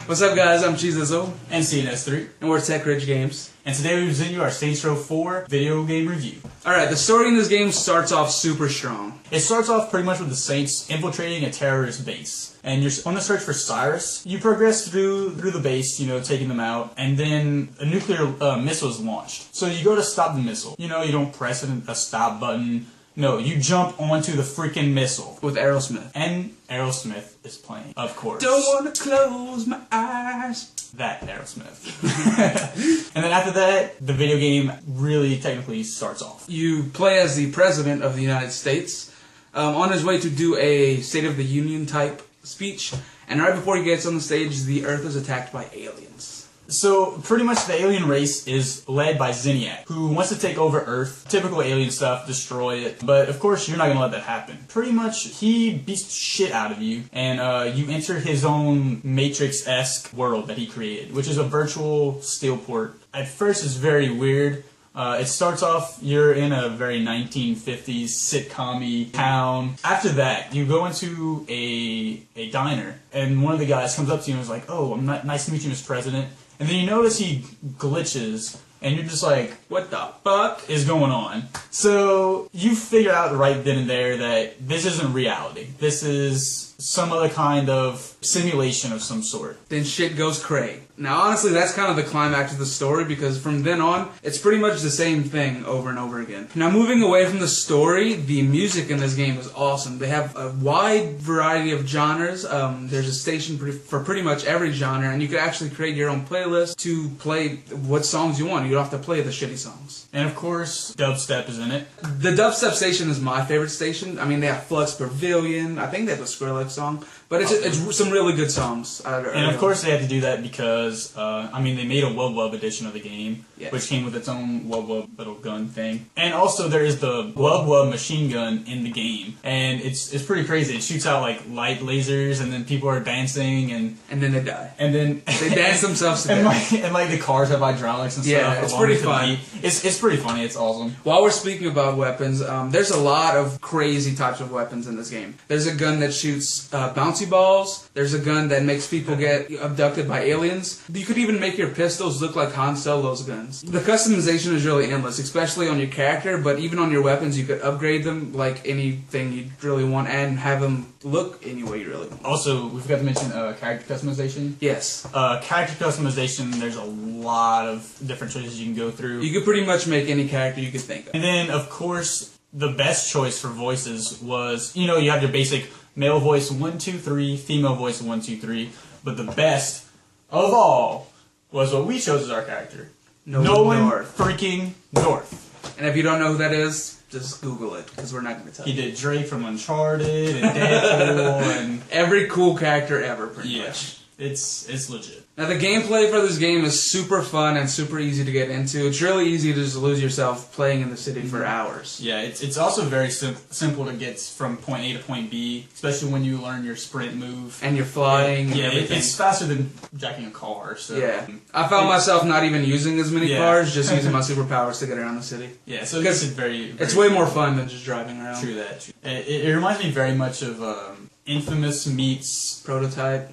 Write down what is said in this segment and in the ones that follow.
What's up, guys? I'm Cheezizzle. And CNS3. And we're TechRichGames. And today we present you our Saints Row 4 video game review. Alright, the story in this game starts off super strong. It starts off pretty much with the Saints infiltrating a terrorist base. And you're on the search for Cyrus. You progress through the base, taking them out. And then a nuclear missile is launched. So you go to stop the missile. You don't press a stop button. No, you jump onto the freaking missile. With Aerosmith. And Aerosmith is playing, of course. Don't want to close my eyes. That Aerosmith. And then after that, the video game really technically starts off. You play as the President of the United States on his way to do a State of the Union type speech. And right before he gets on the stage, the Earth is attacked by aliens. So, pretty much the alien race is led by Zinniac, who wants to take over Earth, typical alien stuff, destroy it, but of course you're not going to let that happen. Pretty much, he beats the shit out of you, and you enter his own Matrix-esque world that he created, which is a virtual steel port. At first it's very weird. It starts off, you're in a very 1950s sitcom-y town. After that, you go into a diner, and one of the guys comes up to you and is like, "Oh, nice to meet you, Mr. President." And then you notice he glitches, and you're just like, what the fuck is going on? So you figure out right then and there that this isn't reality. This is some other kind of simulation of some sort. Then shit goes cray. Now, honestly, that's kind of the climax of the story, because from then on, it's pretty much the same thing over and over again. Now, moving away from the story, the music in this game is awesome. They have a wide variety of genres. There's a station for pretty much every genre, and you can actually create your own playlist to play what songs you want. You don't have to play the shitty songs. And of course, dubstep is in it. The dubstep station is my favorite station. I mean, they have Flux Pavilion. I think they have a Skrillex song. But it's some really good songs. And of course they had to do that because, they made a Wub Wub edition of the game, yes, which came with its own Wub Wub little gun thing. And also there is the Wub Wub machine gun in the game. And it's pretty crazy. It shoots out like light lasers, and then people are dancing, and then they die. And then they dance themselves to death. And the cars have hydraulics and stuff. Yeah, it's pretty fun. It's pretty funny. It's awesome. While we're speaking about weapons, there's a lot of crazy types of weapons in this game. There's a gun that shoots bouncy balls. There's a gun that makes people get abducted by aliens. You could even make your pistols look like Han Solo's guns. The customization is really endless, especially on your character, but even on your weapons, you could upgrade them like anything you really want and have them look any way you really want. Also, we forgot to mention character customization. Yes. Character customization, there's a lot of different choices you can go through. You could pretty much make any character you could think of. And then, of course, the best choice for voices was, you have your basic male voice 1, 2, 3, female voice 1, 2, 3. But the best of all was what we chose as our character. Nolan freaking North. And if you don't know who that is, just Google it, because we're not going to tell you. He did Drake from Uncharted and Deadpool and every cool character ever, pretty much. It's legit. Now, the gameplay for this game is super fun and super easy to get into. It's really easy to just lose yourself playing in the city for hours. Yeah, it's also very simple to get from point A to point B, especially when you learn your sprint move. And you're flying and everything. It's faster than jacking a car. So yeah. I found myself not even using as many cars, just using my superpowers to get around the city. Yeah, so it's very it's way more fun than just driving around. True that. It reminds me very much of Infamous meets Prototype.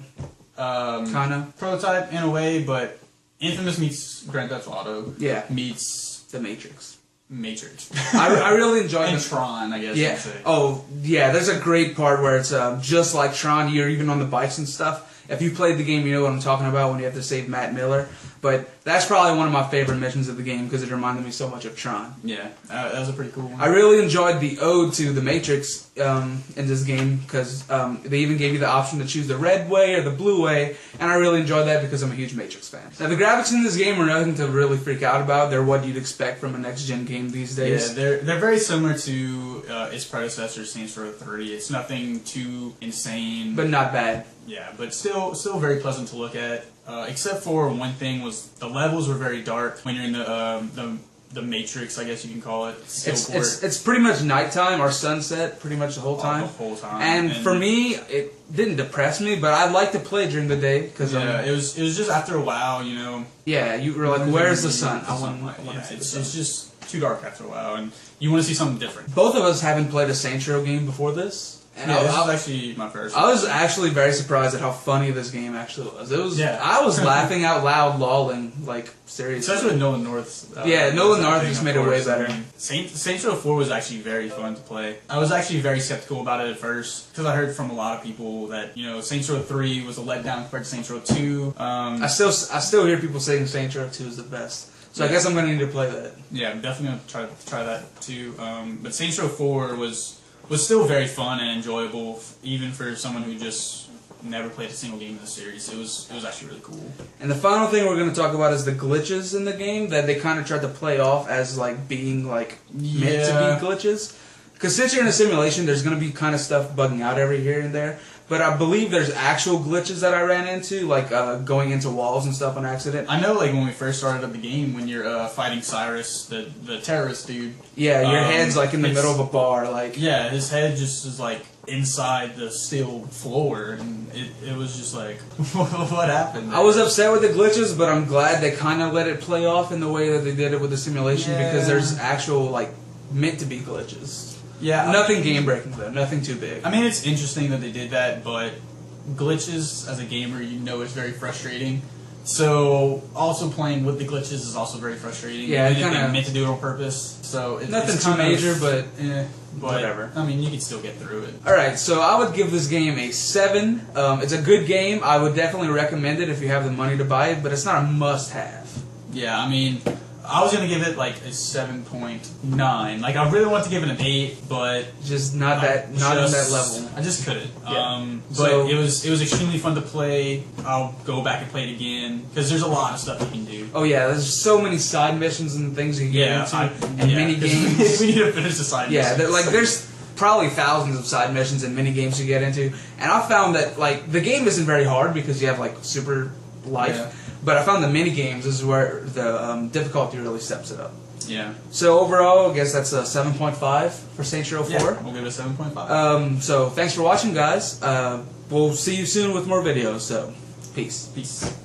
Kinda. Prototype in a way, but Infamous meets Grand Theft Auto. Yeah. Meets The Matrix. I really enjoyed and Tron, I guess. Yeah. Oh, yeah. There's a great part where it's just like Tron. You're even on the bikes and stuff. If you played the game, you know what I'm talking about when you have to save Matt Miller. But that's probably one of my favorite missions of the game because it reminded me so much of Tron. Yeah, that was a pretty cool one. I really enjoyed the ode to the Matrix in this game because they even gave you the option to choose the red way or the blue way, and I really enjoyed that because I'm a huge Matrix fan. Now, the graphics in this game are nothing to really freak out about. They're what you'd expect from a next-gen game these days. Yeah, they're very similar to its predecessor, Saints Row 3. It's nothing too insane. But not bad. Yeah, but still very pleasant to look at. Except for one thing was the levels were very dark when you're in the Matrix, I guess you can call it. It's pretty much nighttime or sunset pretty much the whole time. The whole time. And for me, it didn't depress me, but I like to play during the day because it was just after a while, Yeah, you were like, "Where's the sun?" I want to see the sun. It's just too dark after a while, and you want to see something different. Both of us haven't played a Saints Row game before this. And Yeah, this is actually my first. I was actually very surprised at how funny this game actually was. It was. Yeah. I was laughing out loud, lolling, like seriously. Especially with Nolan North's. Nolan North just made it way better. Saints Row 4 was actually very fun to play. I was actually very skeptical about it at first because I heard from a lot of people that Saints Row 3 was a letdown compared to Saints Row 2. I still hear people saying Saints Row 2 is the best. So I guess I'm gonna need to play that. Yeah, I'm definitely gonna try that too. But Saints Row 4 was still very fun and enjoyable, even for someone who just never played a single game in the series. It was actually really cool. And the final thing we're going to talk about is the glitches in the game that they kind of tried to play off as like being like meant to be glitches. Because since you're in a simulation, there's going to be kind of stuff bugging out every here and there. But I believe there's actual glitches that I ran into, like going into walls and stuff on accident. I know, like when we first started up the game, when you're fighting Cyrus, the terrorist dude. Yeah, your head's like in the middle of a bar, like. Yeah, his head just is like inside the steel floor, and it was just like, what happened there? I was upset with the glitches, but I'm glad they kind of let it play off in the way that they did it with the simulation because there's actual like meant to be glitches. Yeah, nothing game breaking though, nothing too big. I mean, it's interesting that they did that, but glitches as a gamer, is very frustrating. So also playing with the glitches is also very frustrating. Yeah, even if they meant to do it on purpose. So nothing too major, but whatever. I mean, you can still get through it. All right, so I would give this game a 7. It's a good game. I would definitely recommend it if you have the money to buy it, but it's not a must-have. Yeah, I mean, I was gonna give it like a 7.9. Like I really want to give it an 8, but just not in that level. I just couldn't. Yeah. But it was extremely fun to play. I'll go back and play it again because there's a lot of stuff you can do. Oh yeah, there's so many side missions and things you can get into, and mini games. We need to finish the side missions. Yeah, there's probably thousands of side missions and mini games you get into, and I found that like the game isn't very hard because you have like super life. Yeah. But I found the mini games is where the difficulty really steps it up. Yeah. So overall, I guess that's a 7.5 for Saints Row 4. Yeah, we'll give it a 7.5. So thanks for watching, guys. We'll see you soon with more videos. So, peace. Peace.